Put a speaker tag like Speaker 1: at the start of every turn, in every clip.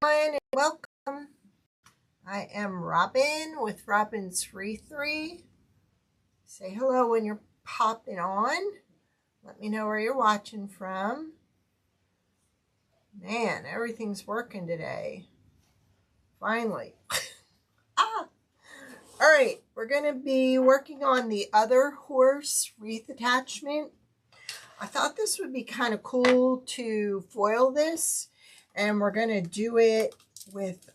Speaker 1: And welcome. I am Robin with robinswreathery. Say hello when you're popping on. Let me know where you're watching from. Man, everything's working today. Finally. All right, we're going to be working on the other horse wreath attachment. I thought this would be kind of cool to foil this, and we're going to do it with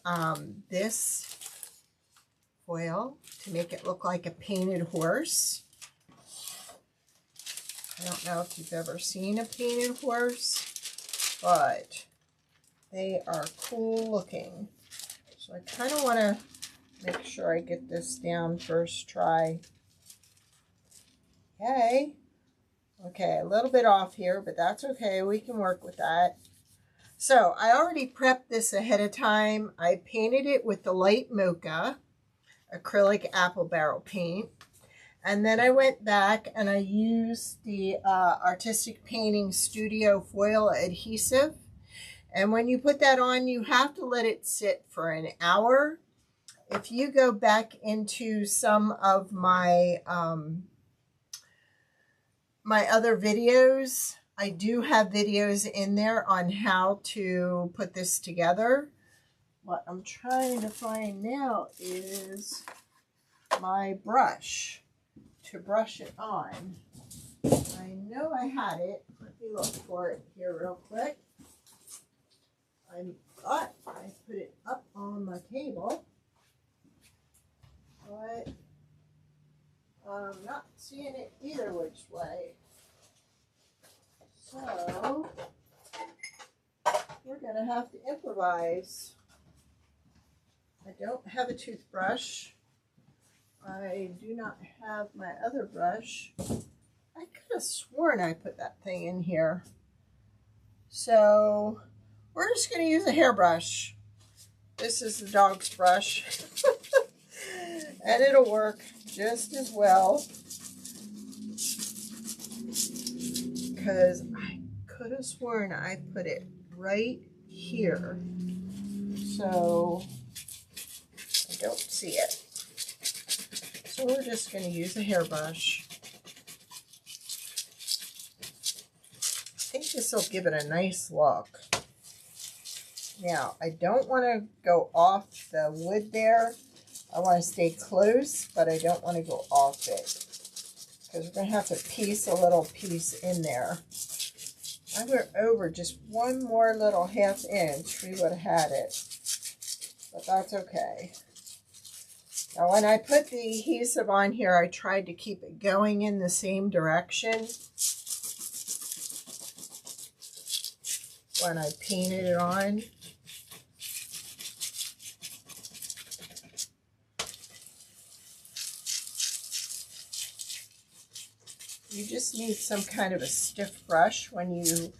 Speaker 1: this foil to make it look like a painted horse. I don't know if you've ever seen a painted horse, but they are cool looking. So I kind of want to make sure I get this down first try. Okay, a little bit off here, but that's okay. We can work with that. So I already prepped this ahead of time. I painted it with the light mocha acrylic apple barrel paint. And then I went back and I used the Artistic Painting Studio foil adhesive. And when you put that on, you have to let it sit for an hour. If you go back into some of my my other videos, I do have videos in there on how to put this together. What I'm trying to find now is my brush to brush it on. I know I had it. Let me look for it here real quick. I thought I put it up on my table, but I'm not seeing it either which way. So we're going to have to improvise. I don't have a toothbrush. I do not have my other brush. I could have sworn I put that thing in here. So we're just going to use a hairbrush. This is the dog's brush. And it'll work just as well. Because I could have sworn I put it right here. So I don't see it. So we're just going to use a hairbrush. I think this will give it a nice look. Now, I don't want to go off the wood there. I want to stay close, but I don't want to go off it. Because we're going to have to piece a little piece in there. I went over just one more little ½ inch. We would have had it. But that's okay. Now, when I put the adhesive on here, I tried to keep it going in the same direction when I painted it on. You just need some kind of a stiff brush when you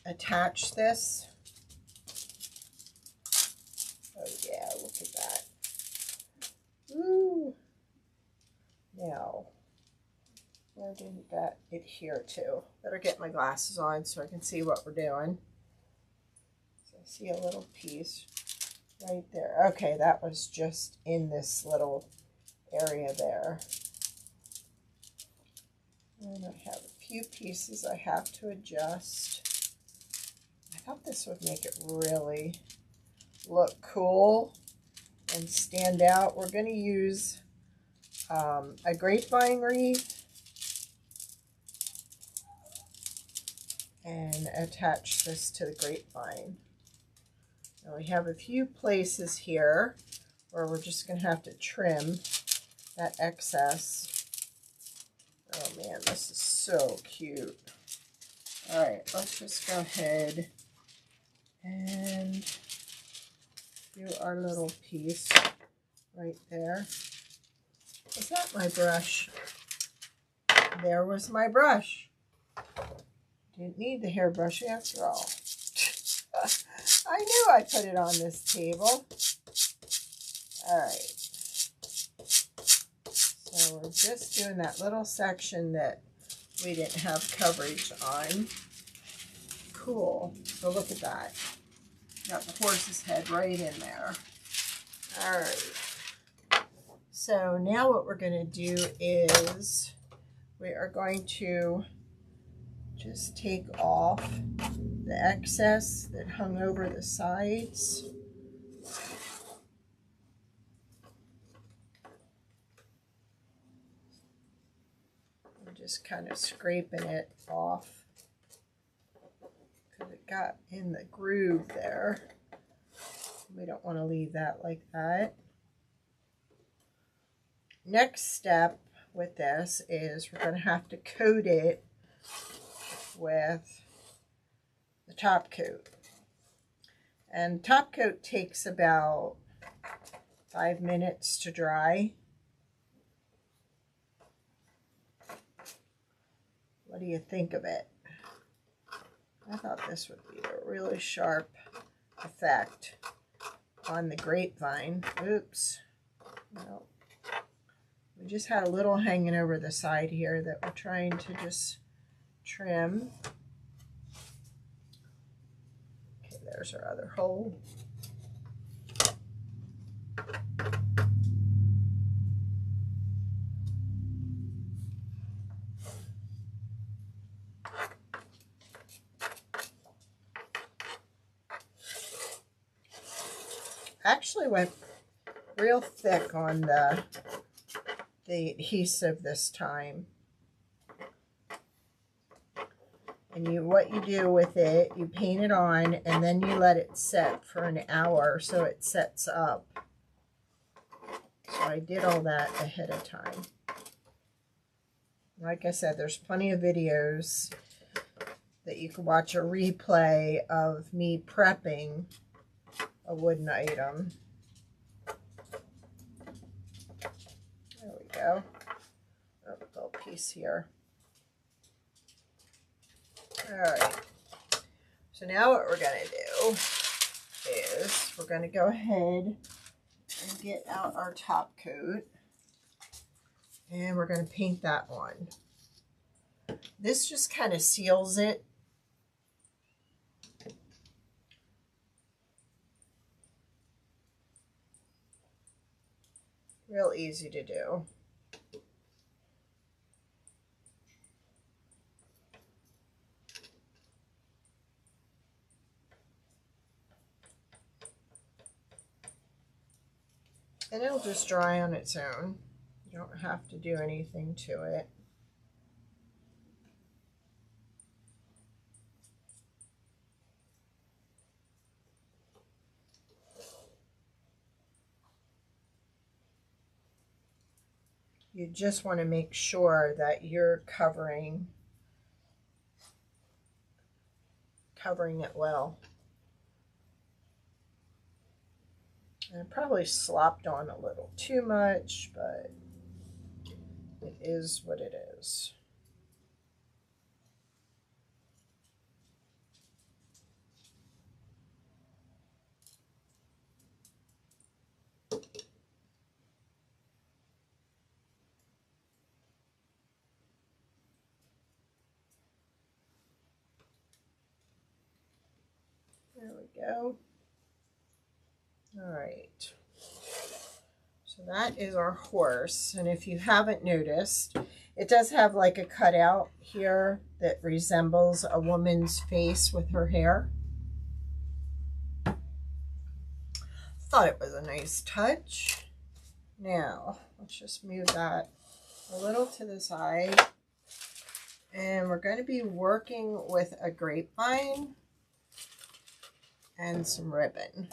Speaker 1: attach this. Oh yeah, look at that. Ooh. Now, where did that adhere to? Better get my glasses on so I can see what we're doing. So I see a little piece right there. Okay, that was just in this little area there. And I have a few pieces I have to adjust. I thought this would make it really look cool and stand out. We're going to use a grapevine wreath and attach this to the grapevine. Now we have a few places here where we're just going to have to trim that excess. Oh man, this is so cute. All right, let's just go ahead and do our little piece right there. Was that my brush? There was my brush. Didn't need the hairbrush after all. I knew I put it on this table. All right. So we're just doing that little section that we didn't have coverage on. Cool. So look at that. Got the horse's head right in there. All right. So now what we're going to do is we are going to just take off the excess that hung over the sides. I'm just kind of scraping it off because it got in the groove there. We don't want to leave that like that. Next step with this is we're going to have to coat it with the top coat. And top coat takes about 5 minutes to dry. What do you think of it? I thought this would be a really sharp effect on the grapevine. Oops. No. We just had a little hanging over the side here that we're trying to just trim. Okay, there's our other hole. Actually went real thick on the adhesive this time. And what you do with it, you paint it on and then you let it set for an hour so it sets up. So I did all that ahead of time. Like I said, there's plenty of videos that you can watch a replay of me prepping a wooden item. There we go. Oh, a little piece here. Alright. So now what we're going to do is we're going to go ahead and get out our top coat. And we're going to paint that on. This just kind of seals it. Real easy to do. And it'll just dry on its own. You don't have to do anything to it. You just want to make sure that you're covering it well. And I probably slopped on a little too much, but it is what it is. There we go. All right. So that is our horse. And if you haven't noticed, it does have like a cutout here that resembles a woman's face with her hair. Thought it was a nice touch. Now, let's just move that a little to the side. And we're going to be working with a grapevine and some ribbon.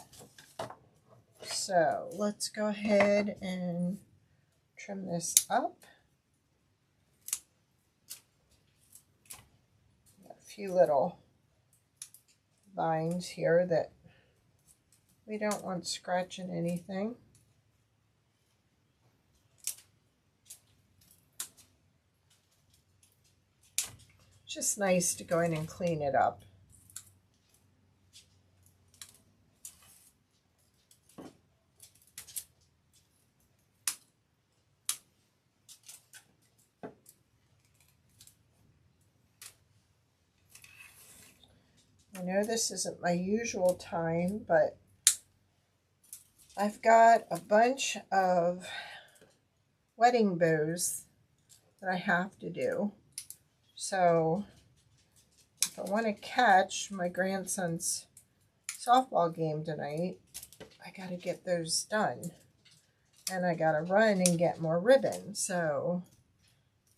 Speaker 1: So let's go ahead and trim this up. Got a few little vines here that we don't want scratching anything. It's just nice to go in and clean it up. know this isn't my usual time, but I've got a bunch of wedding bows that I have to do. So if I want to catch my grandson's softball game tonight, I got to get those done. And I got to run and get more ribbon. So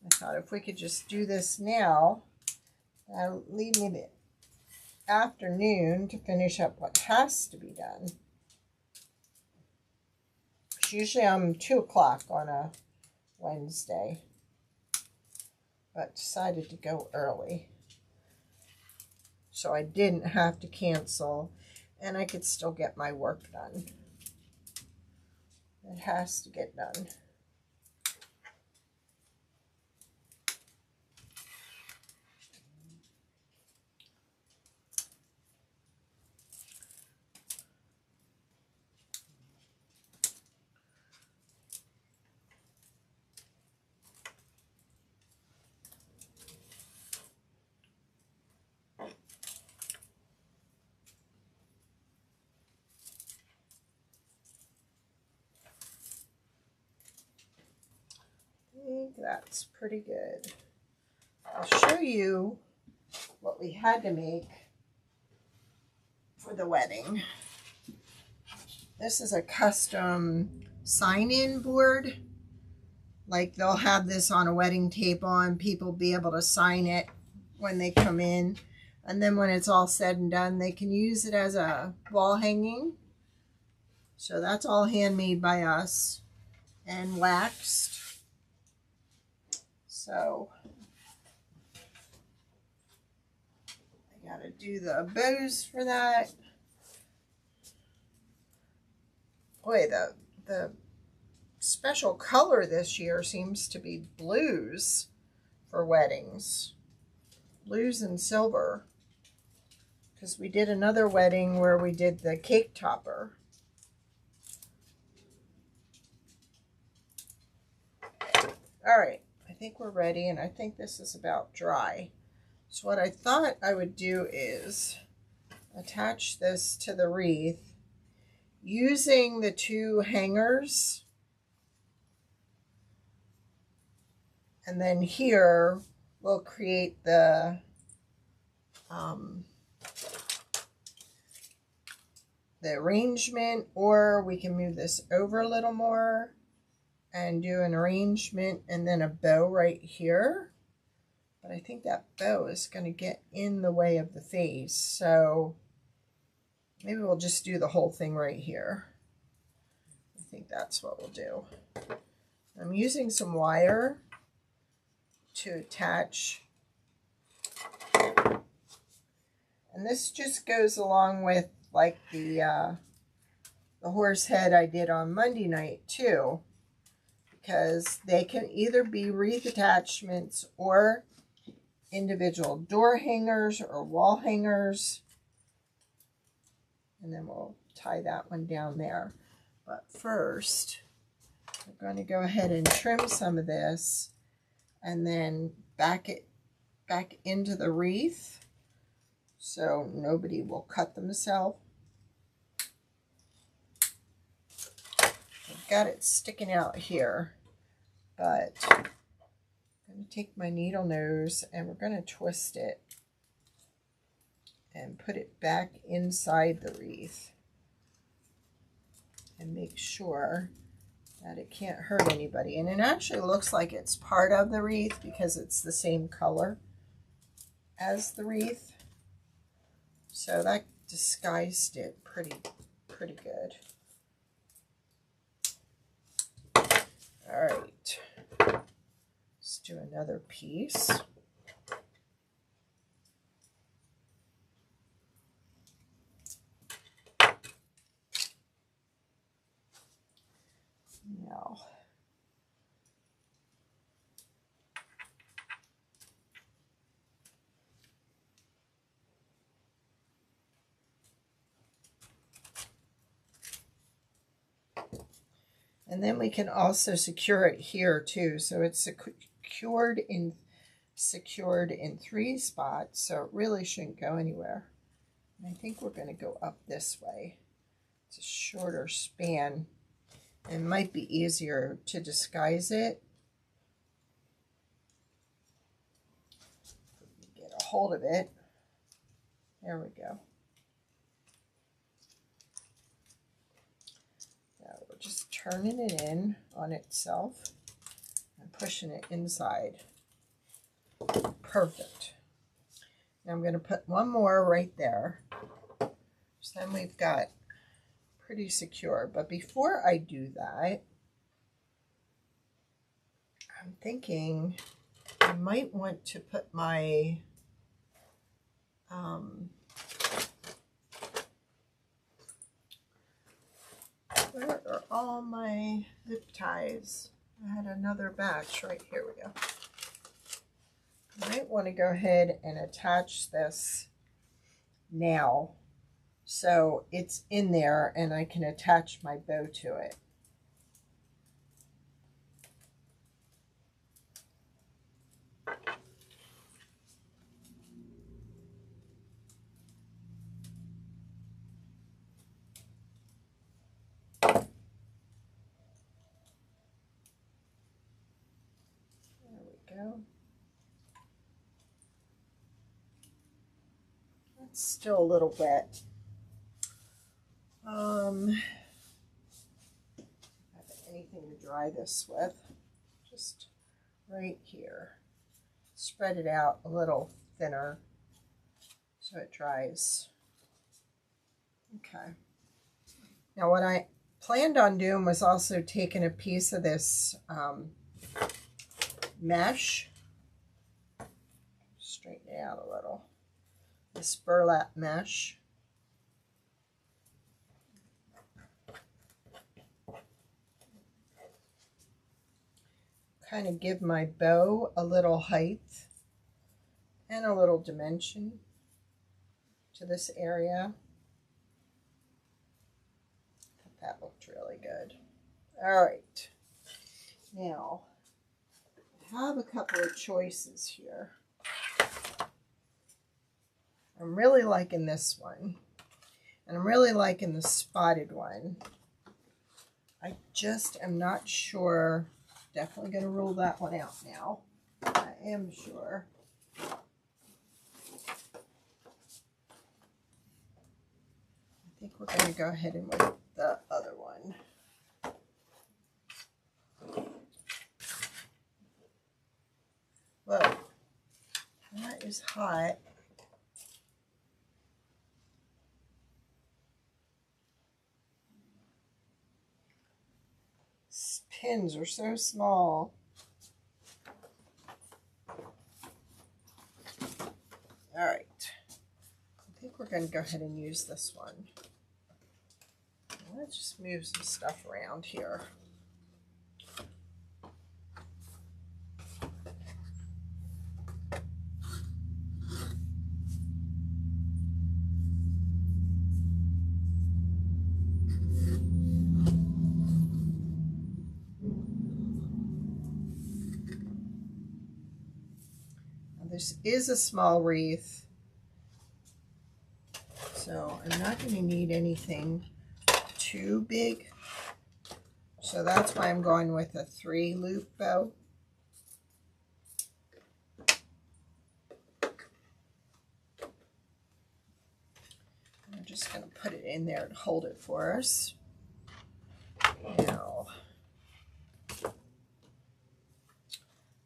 Speaker 1: I thought if we could just do this now, that'll leave me the afternoon to finish up what has to be done. Usually I'm 2 o'clock on a Wednesday, but decided to go early. So I didn't have to cancel, and I could still get my work done. It has to get done. I think that's pretty good. I'll show you what we had to make for the wedding. This is a custom sign-in board. Like they'll have this on a wedding table and people be able to sign it when they come in. And then when it's all said and done, they can use it as a wall hanging. So that's all handmade by us and waxed. So I gotta do the bows for that. Boy, the special color this year seems to be blues for weddings. Blues and silver. Because we did another wedding where we did the cake topper. All right. I think we're ready, and I think this is about dry. So what I thought I would do is attach this to the wreath using the 2 hangers. And then here we'll create the arrangement, or we can move this over a little more and do an arrangement and then a bow right here. But I think that bow is going to get in the way of the face. So maybe we'll just do the whole thing right here. I think that's what we'll do. I'm using some wire to attach. And this just goes along with like the horse head I did on Monday night too. Because they can either be wreath attachments or individual door hangers or wall hangers. And then we'll tie that one down there. But first, we're going to go ahead and trim some of this and then back it back into the wreath so nobody will cut themselves. I've got it sticking out here, but I'm going to take my needle nose and we're going to twist it and put it back inside the wreath and make sure that it can't hurt anybody. And it actually looks like it's part of the wreath because it's the same color as the wreath. So that disguised it pretty good. All right, let's do another piece. Now, and then we can also secure it here too. So it's secured in 3 spots, so it really shouldn't go anywhere. I think we're going to go up this way. It's a shorter span. It might be easier to disguise it. Get a hold of it. There we go. Now we're just turning it in on itself and pushing it inside. Perfect. Now I'm going to put one more right there. So then we've got pretty secure. But before I do that, I'm thinking I might want to put my where are all my zip ties? I had another batch right here. We go. I might want to go ahead and attach this now so it's in there and I can attach my bow to it. There we go. It's still a little wet. Have anything to dry this with? Just right here. Spread it out a little thinner so it dries. Okay. Now what I planned on doing was also taking a piece of this mesh, straighten it out a little, this burlap mesh. Kind of give my bow a little height and a little dimension to this area. That looked really good. All right. Now, I have a couple of choices here. I'm really liking this one. And I'm really liking the spotted one. I just am not sure. Definitely going to rule that one out now. I am sure. I think we're going to go ahead and with the other one. Whoa, that is hot. These pins are so small. All right, I think we're going to go ahead and use this one. Let's just move some stuff around here. Now, this is a small wreath, so I'm not going to need anything too big, so that's why I'm going with a 3-loop bow. I'm just going to put it in there to hold it for us. Now,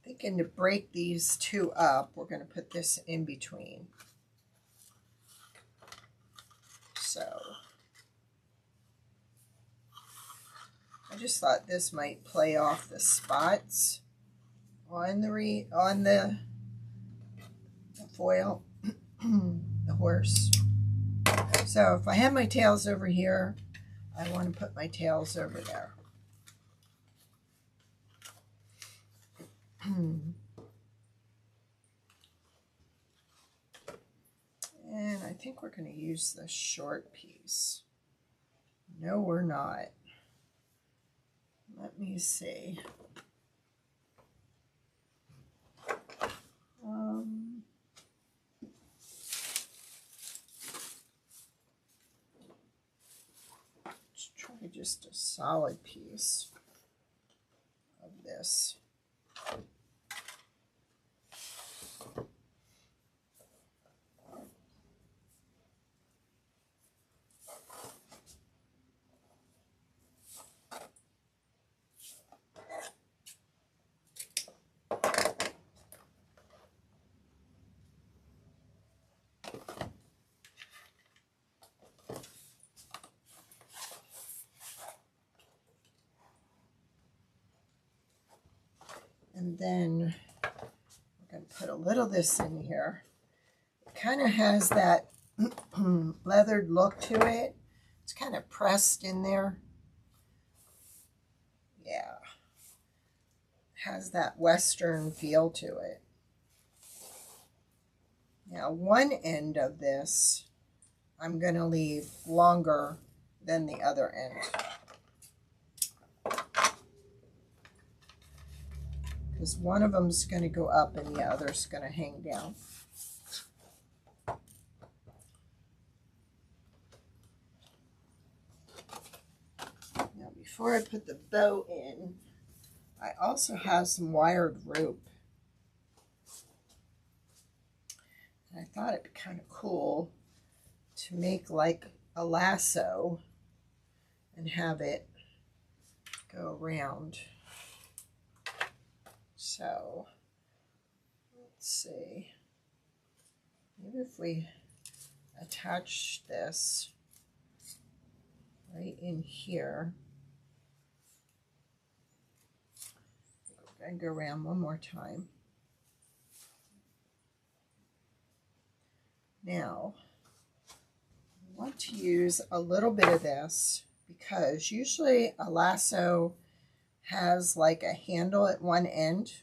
Speaker 1: thinking to break these two up, we're going to put this in between. So I just thought this might play off the spots on the foil, the horse. So if I have my tails over here, I want to put my tails over there. And I think we're going to use the short piece. No, we're not. Let me see. just a solid piece of this. And then we're going to put a little of this in here. It kind of has that leathered look to it. It's kind of pressed in there. Yeah. It has that Western feel to it. Now, one end of this I'm going to leave longer than the other end. Because one of them's going to go up and the other's going to hang down. Now, before I put the bow in, I also have some wired rope. And I thought it'd be kind of cool to make like a lasso and have it go around. So, let's see, maybe if we attach this right in here, we're going to go around one more time. Now, I want to use a little bit of this because usually a lasso has like a handle at one end,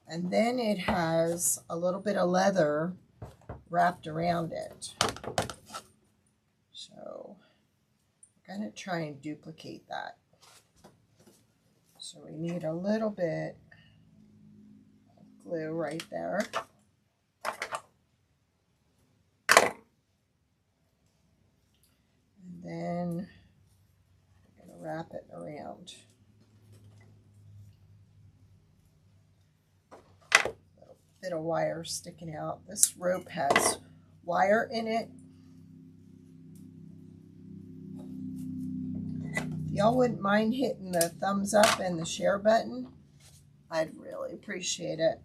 Speaker 1: and then it has a little bit of leather wrapped around it. So I'm going to try and duplicate that. So we need a little bit of glue right there. And then I'm going to wrap it around. Bit of wire sticking out. This rope has wire in it. If y'all wouldn't mind hitting the thumbs up and the share button, I'd really appreciate it.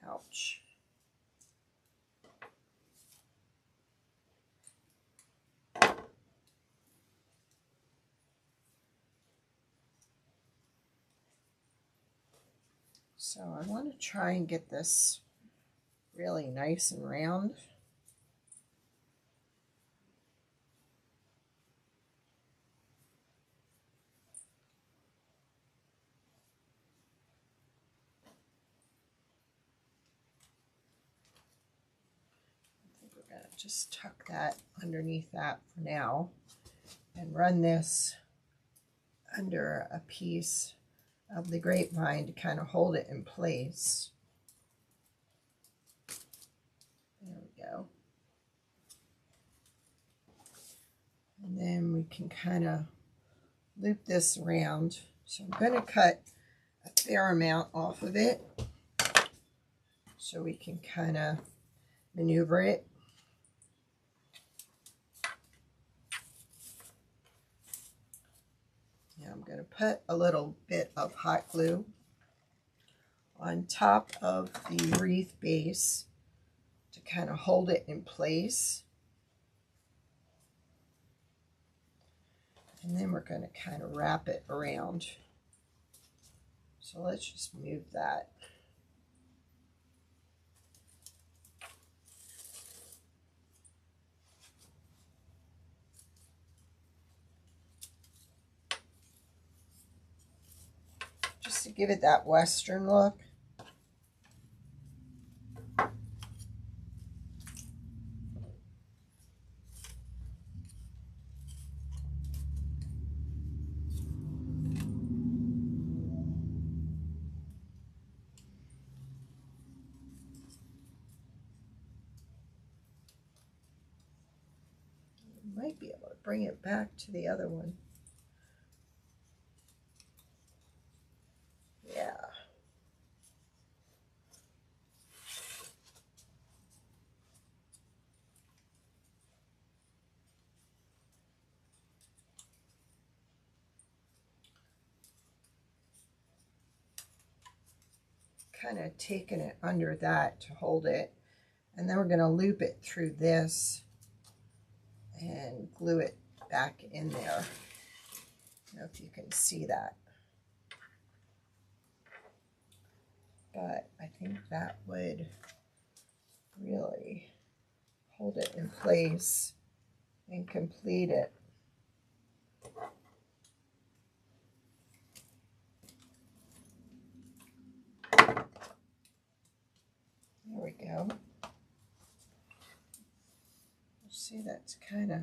Speaker 1: Ouch. So I want to try and get this really nice and round. Just tuck that underneath that for now and run this under a piece of the grapevine to kind of hold it in place. There we go. And then we can kind of loop this around. So I'm going to cut a fair amount off of it so we can kind of maneuver it. I'm going to put a little bit of hot glue on top of the wreath base to kind of hold it in place. And then we're going to kind of wrap it around. So let's just move that. To give it that Western look. bring it back to the other one. Yeah. Kind of taking it under that to hold it, and then we're going to loop it through this and glue it back in there. I don't know if you can see that, but I think that would really hold it in place and complete it. There we go. See, that's kind of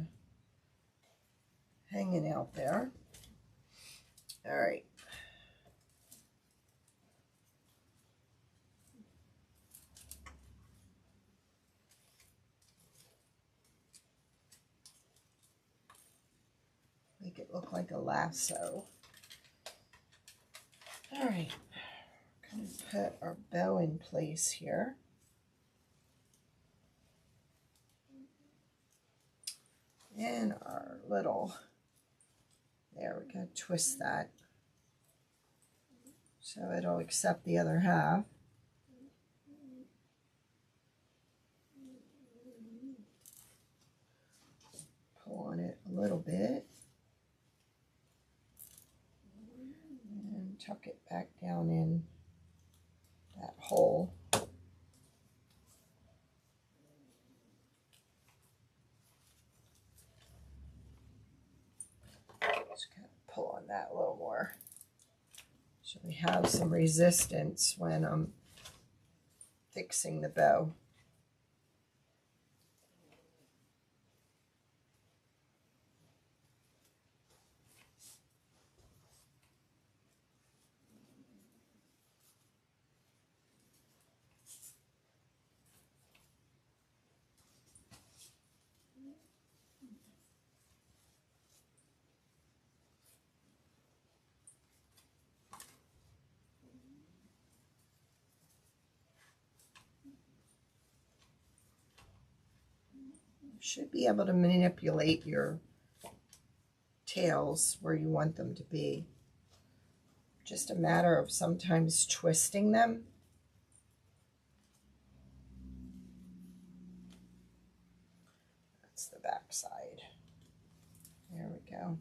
Speaker 1: hanging out there. All right. Make it look like a lasso. All right. We're going to put our bow in place here. And our little, there, we're going to twist that so it'll accept the other half. Pull on it a little bit and tuck it back down in that hole. Just kind of pull on that a little more so we have some resistance when I'm fixing the bow. Should be able to manipulate your tails where you want them to be. Just a matter of sometimes twisting them. That's the back side. There we go.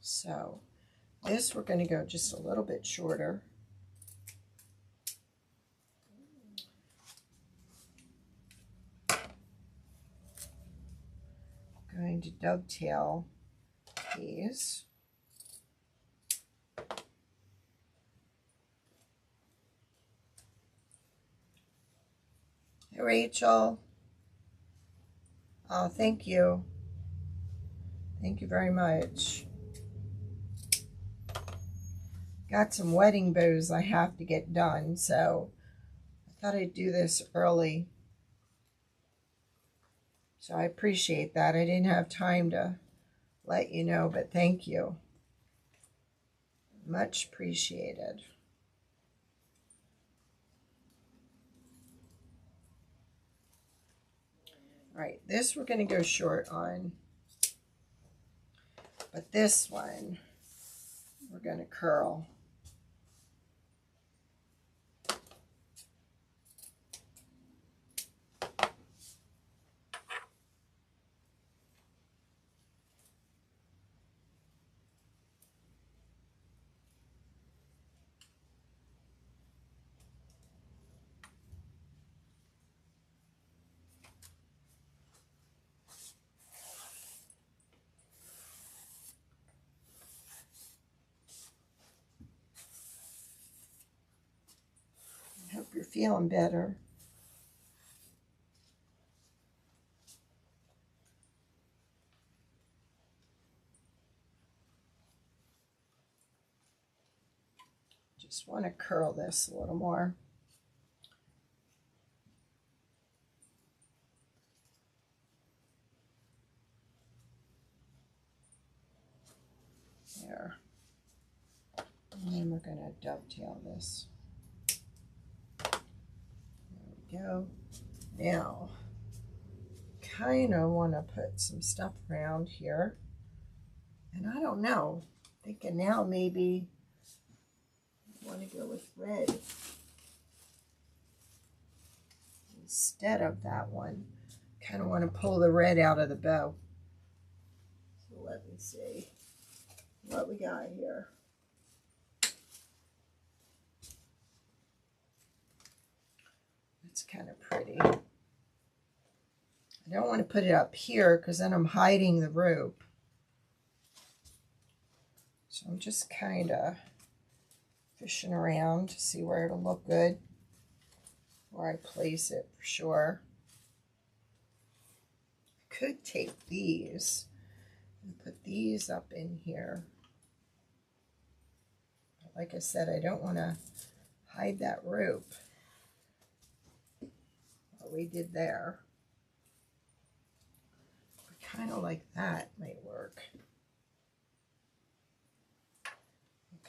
Speaker 1: So this we're going to go just a little bit shorter. Going to dovetail these. Hey, Rachel. Oh, thank you. Thank you very much. Got some wedding bows I have to get done, so I thought I'd do this early. So I appreciate that. I didn't have time to let you know, but thank you. Much appreciated. All right, this we're going to go short on, but this one we're going to curl. Hope you're feeling better. Just want to curl this a little more. There. And then we're going to dovetail this. There we go. Now, kind of want to put some stuff around here. And I don't know. Thinking now maybe I want to go with red instead of that one. Kind of want to pull the red out of the bow. So let me see what we got here. It's kind of pretty. I don't want to put it up here because then I'm hiding the rope. So I'm just kind of fishing around to see where it'll look good, where I place it for sure. I could take these and put these up in here. But like I said, I don't want to hide that rope. What we did there. But kind of like that might work.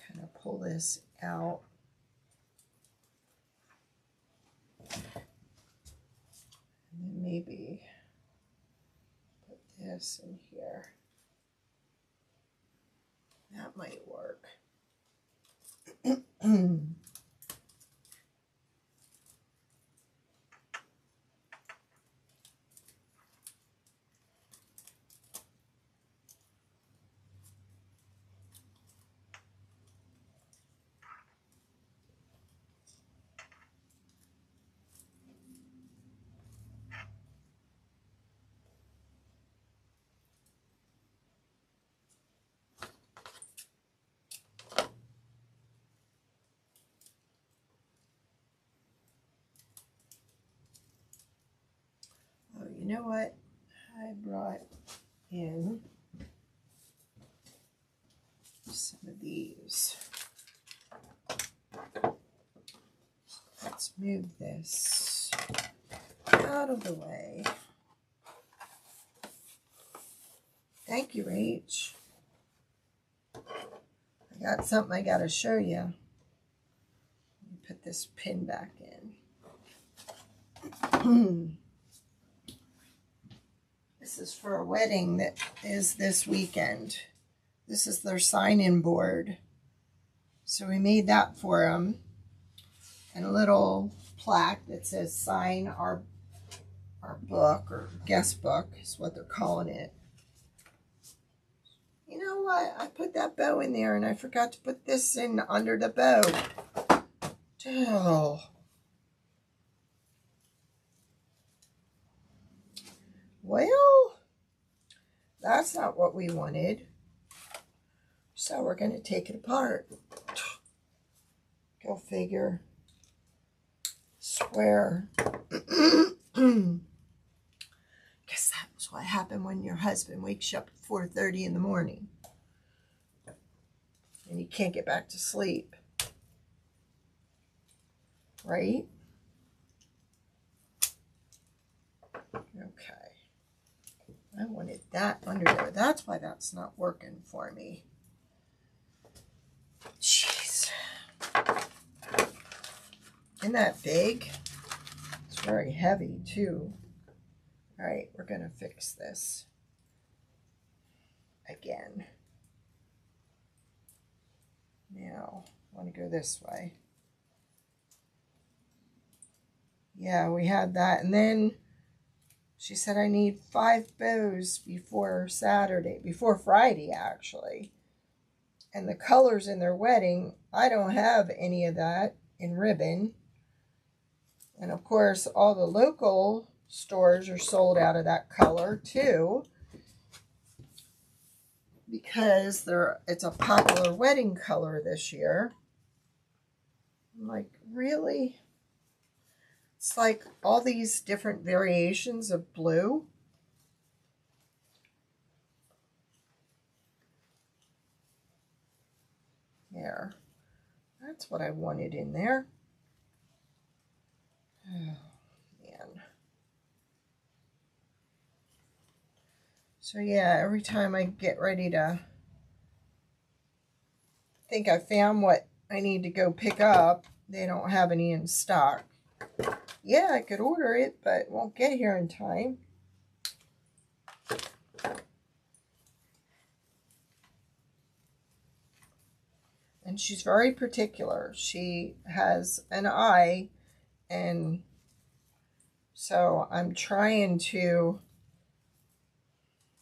Speaker 1: Kind of pull this out. And then maybe put this in here. That might work. You know what? I brought in some of these. Let's move this out of the way. Thank you, Rach. I got something I got to show you. Let me put this pin back in. This is for a wedding that is this weekend. This is their sign-in board. So we made that for them. And a little plaque that says sign our book, or guest book is what they're calling it. You know what? I put that bow in there and I forgot to put this in under the bow. Oh. Well, that's not what we wanted. So we're going to take it apart. Go figure. Swear. Guess that was what happened when your husband wakes you up at 4:30 in the morning. And you can't get back to sleep. Right? Okay. I wanted that under there. That's why that's not working for me. Jeez. Isn't that big? It's very heavy too. All right, we're going to fix this again. Now, I want to go this way. Yeah, we had that. And then she said I need 5 bows before Saturday, before Friday actually. And the colors in their wedding, I don't have any of that in ribbon. And of course, all the local stores are sold out of that color too. Because it's a popular wedding color this year. I'm like, really? It's like all these different variations of blue. There. That's what I wanted in there. Oh, man. So yeah, every time I get ready to think I found what I need to go pick up, they don't have any in stock. Yeah, I could order it, but it won't get here in time. And she's very particular. She has an eye, and so I'm trying to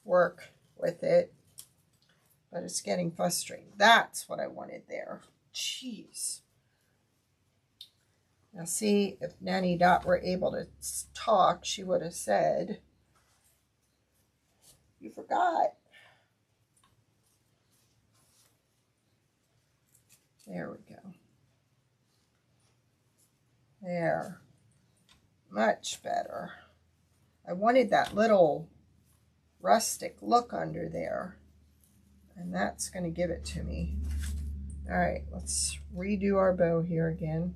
Speaker 1: work with it, but it's getting frustrating. That's what I wanted there. Jeez. Now see, if Nanny Dot were able to talk, she would have said, "You forgot." There we go. There. Much better. I wanted that little rustic look under there, and that's going to give it to me. All right, let's redo our bow here again.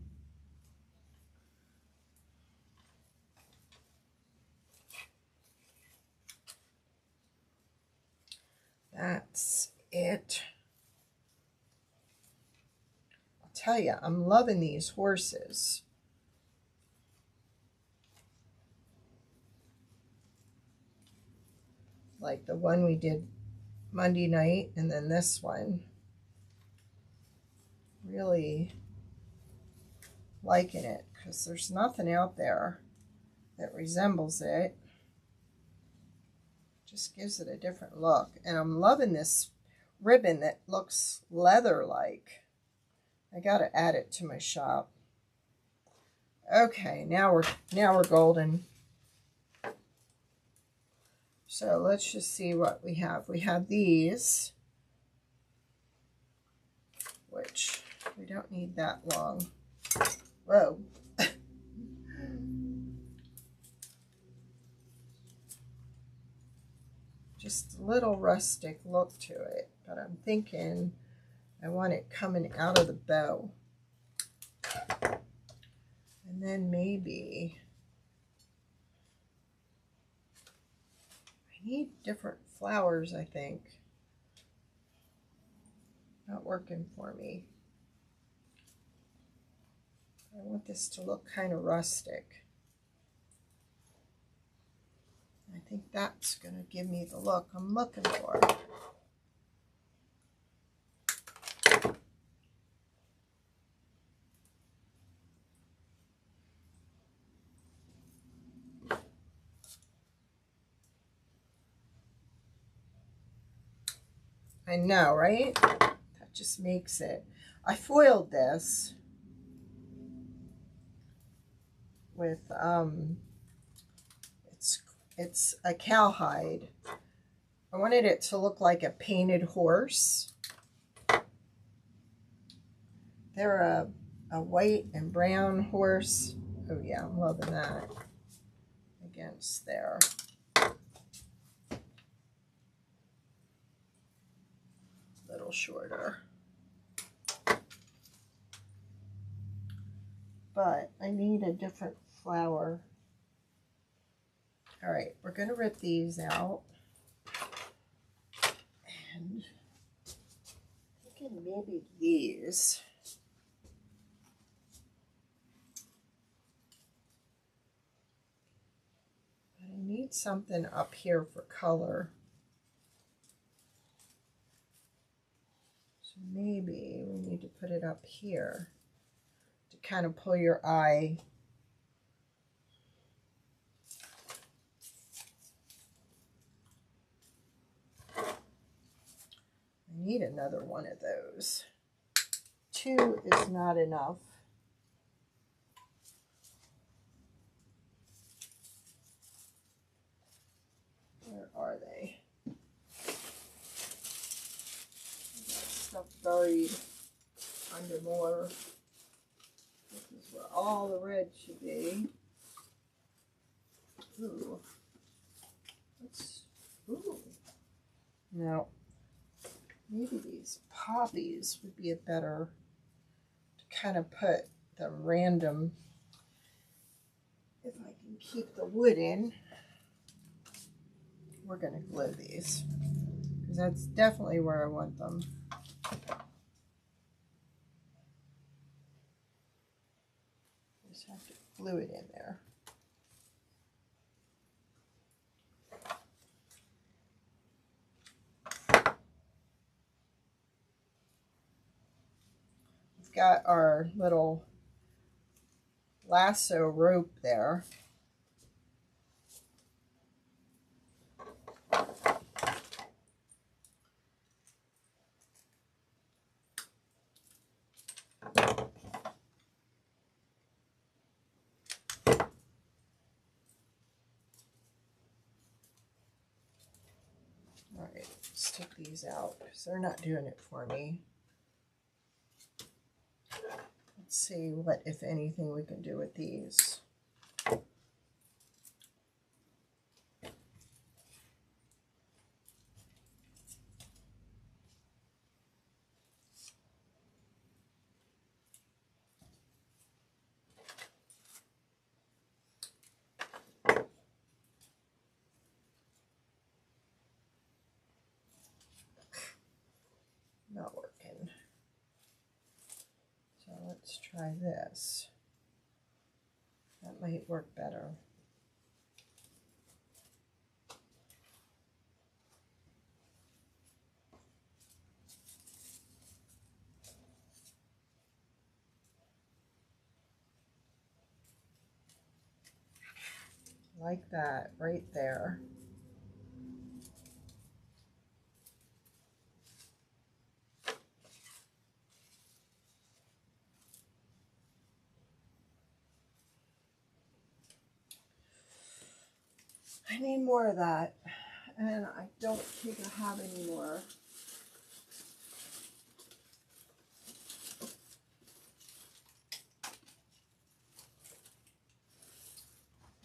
Speaker 1: That's it. I'll tell you, I'm loving these horses. Like the one we did Monday night, and then this one. Really liking it, because there's nothing out there that resembles it. Just gives it a different look. And I'm loving this ribbon that looks leather-like. I gotta add it to my shop. Okay, now we're golden. So let's just see what we have. We have these, which we don't need that long. Whoa. Just a little rustic look to it, but I'm thinking I want it coming out of the bow. And then maybe I need different flowers, I think. Not working for me. I want this to look kind of rustic. I think that's going to give me the look I'm looking for. I know, right? That just makes it. I foiled this with, it's a cowhide. I wanted it to look like a painted horse. They're a white and brown horse. Oh yeah, I'm loving that. Against there. Little shorter. But I need a different flower. All right, we're going to rip these out. And I'm thinking maybe these. But I need something up here for color. So maybe we need to put it up here to kind of pull your eye. I need another one of those. 2 is not enough. Where are they? Stuff buried under more. This is where all the red should be. Ooh. Ooh. Now, maybe these poppies would be a better to kind of put the random, if I can keep the wood in, we're going to glue these because that's definitely where I want them. Just have to glue it in there. We've got our little lasso rope there. All right, let's take these out because they're not doing it for me. Let's see what, if anything, we can do with these. Not working. So let's try this. That might work better. Like that, right there. I need more of that, and I don't think I have any more.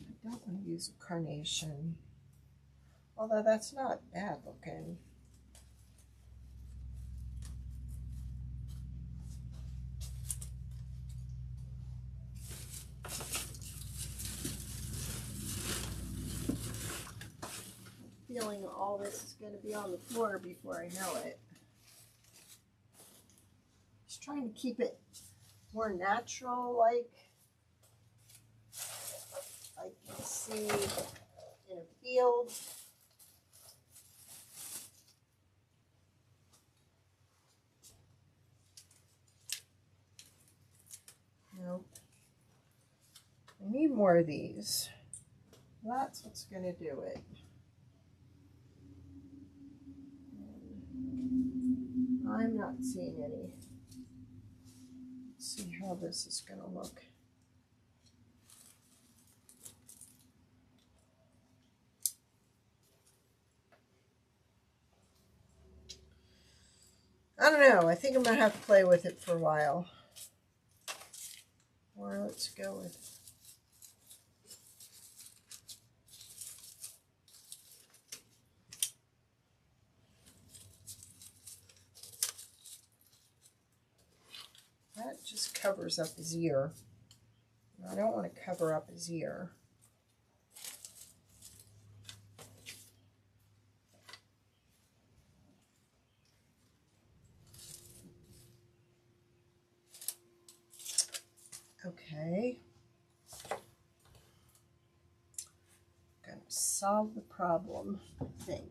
Speaker 1: I don't want to use a carnation, although that's not bad looking. Feeling all this is going to be on the floor before I know it. Just trying to keep it more natural, like I can see in a field. Nope. I need more of these. That's what's going to do it. I'm not seeing any. Let's see how this is going to look. I don't know. I think I'm going to have to play with it for a while. Or let's go with... That just covers up his ear. I don't want to cover up his ear. Okay. Gonna solve the problem, I think.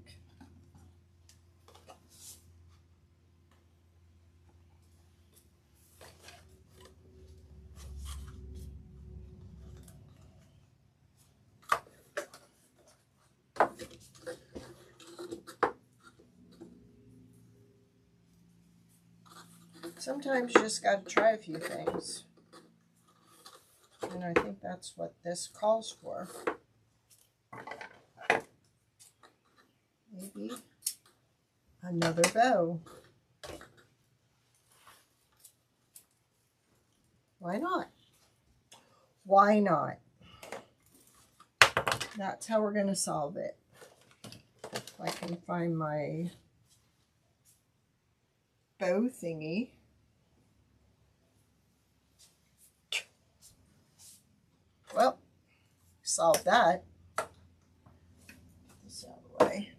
Speaker 1: Sometimes you just got to try a few things. And I think that's what this calls for. Maybe another bow. Why not? Why not? That's how we're going to solve it. If I can find my bow thingy. solved that. Get this out of the way.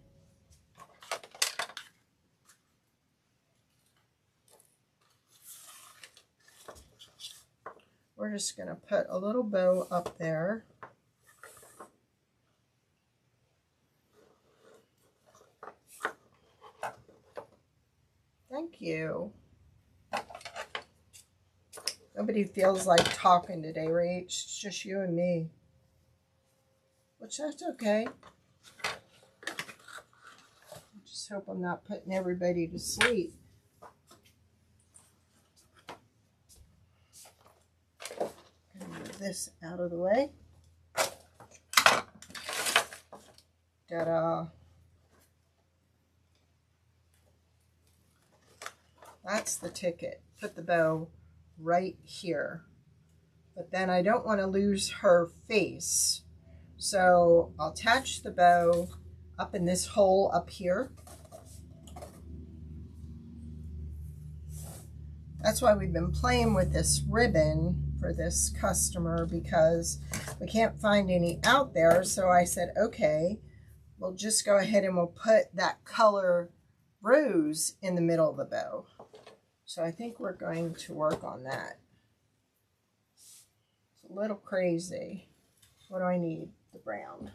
Speaker 1: We're just going to put a little bow up there. Thank you. Nobody feels like talking today, Rach. It's just you and me. Which that's okay. I just hope I'm not putting everybody to sleep. Move this out of the way. Ta-da. That's the ticket. Put the bow right here. But then I don't want to lose her face. So I'll attach the bow up in this hole up here. That's why we've been playing with this ribbon for this customer, because we can't find any out there. So I said, okay, we'll just go ahead and we'll put that color rose in the middle of the bow. So I think we're going to work on that. It's a little crazy. What do I need? The brown.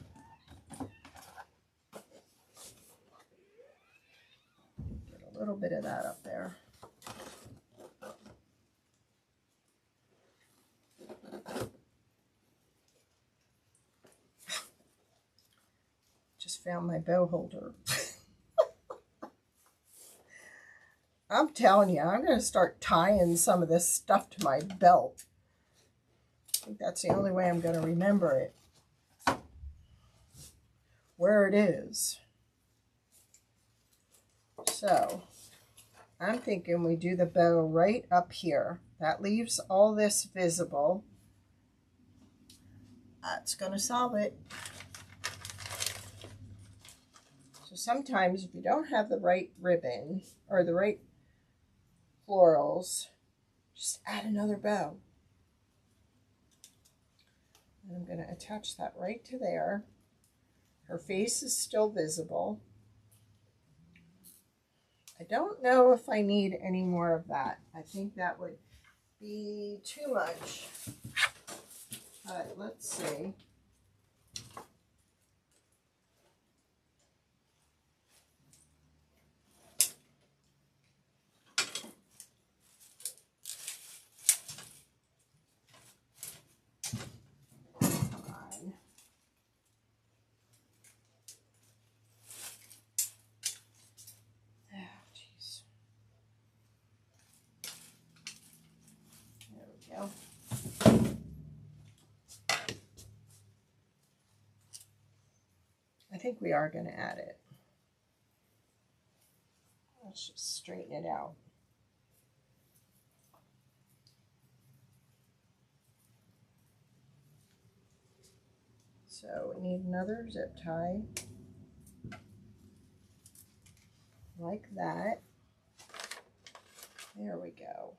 Speaker 1: Get a little bit of that up there. Just found my bow holder. I'm telling you, I'm going to start tying some of this stuff to my belt. I think that's the only way I'm going to remember it. Where it is. So, I'm thinking we do the bow right up here. That leaves all this visible. That's going to solve it. So sometimes if you don't have the right ribbon or the right florals, just add another bow. And I'm going to attach that right to there. Her face is still visible. I don't know if I need any more of that. I think that would be too much. But let's see. I think we are going to add it. Let's just straighten it out. So we need another zip tie. Like that. There we go.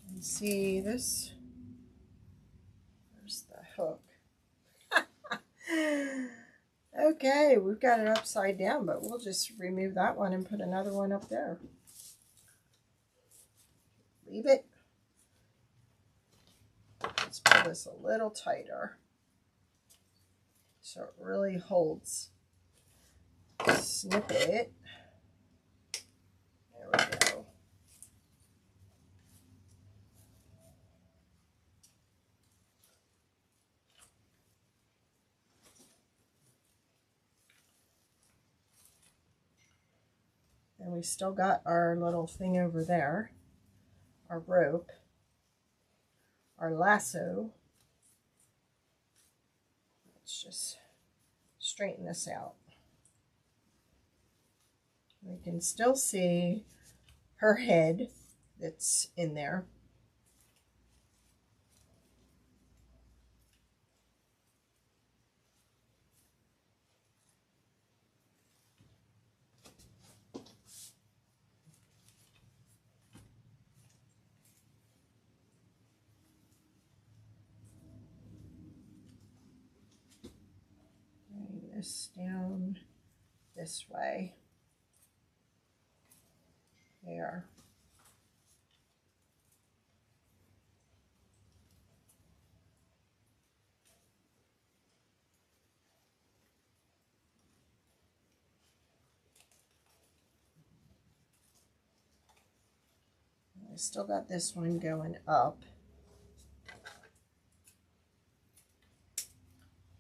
Speaker 1: And see this? There's the hook. Okay, we've got it upside down, but we'll just remove that one and put another one up there. Leave it. Let's pull this a little tighter so it really holds. Snip it. There we go. And we still got our little thing over there, our rope, our lasso. Let's just straighten this out. We can still see her head that's in there. this down this way. There. I still got this one going up.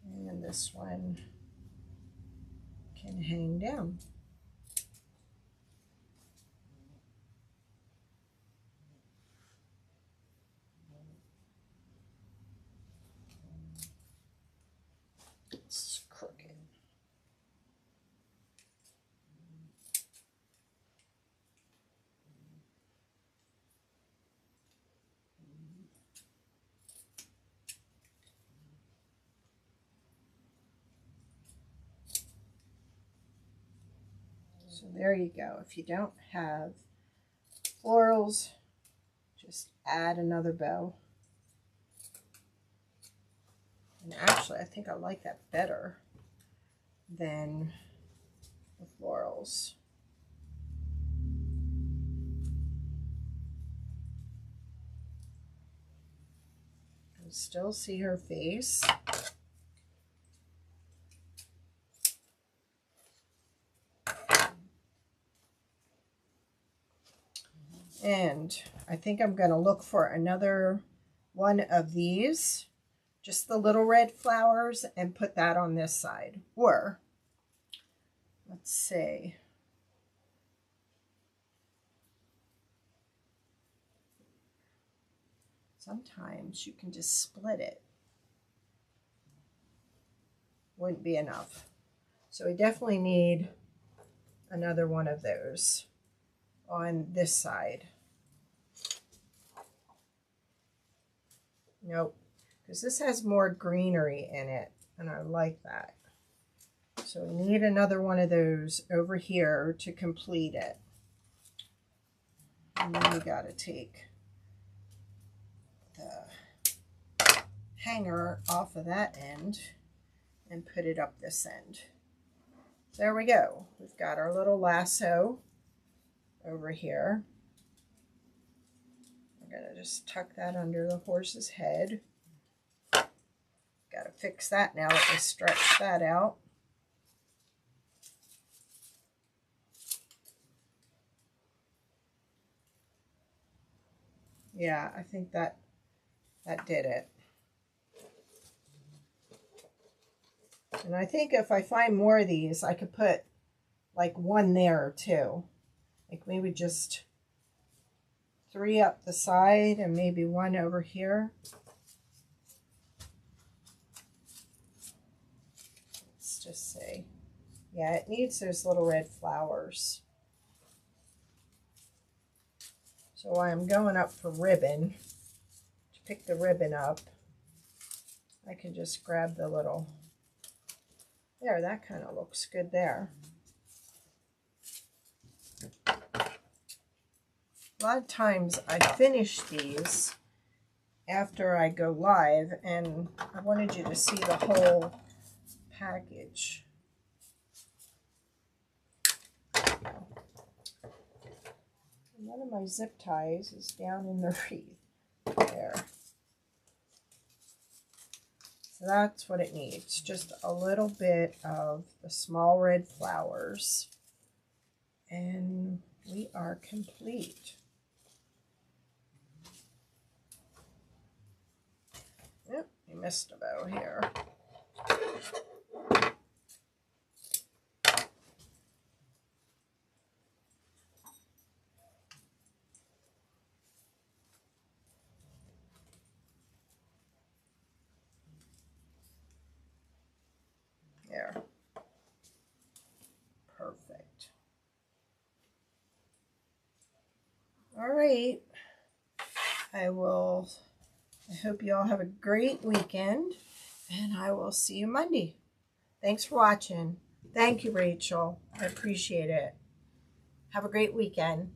Speaker 1: And this one can hang down. It's crooked. So there you go. If you don't have florals, just add another bow. And actually, I think I like that better than the florals. You can still see her face. And I think I'm going to look for another one of these, just the little red flowers, and put that on this side. Or, let's see. Sometimes you can just split it. Wouldn't be enough. So we definitely need another one of those on this side. Nope, because this has more greenery in it, and I like that. So we need another one of those over here to complete it. And then we got to take the hanger off of that end and put it up this end. There we go. We've got our little lasso over here. I'm going to just tuck that under the horse's head. Got to fix that now. Let me stretch that out. Yeah, I think that did it. And I think if I find more of these, I could put like one there too. Like maybe just 3 up the side and maybe 1 over here. Let's just see. Yeah, it needs those little red flowers. So while I'm going up for ribbon, to pick the ribbon up, I can just grab the little, there, that kind of looks good there. A lot of times I finish these after I go live, and I wanted you to see the whole package. One of my zip ties is down in the wreath. There. So that's what it needs. Just a little bit of the small red flowers. And we are complete. Yep, you missed a bow here. There. Perfect. All right. I hope you all have a great weekend, and I will see you Monday. Thanks for watching. Thank you, Rachel. I appreciate it. Have a great weekend.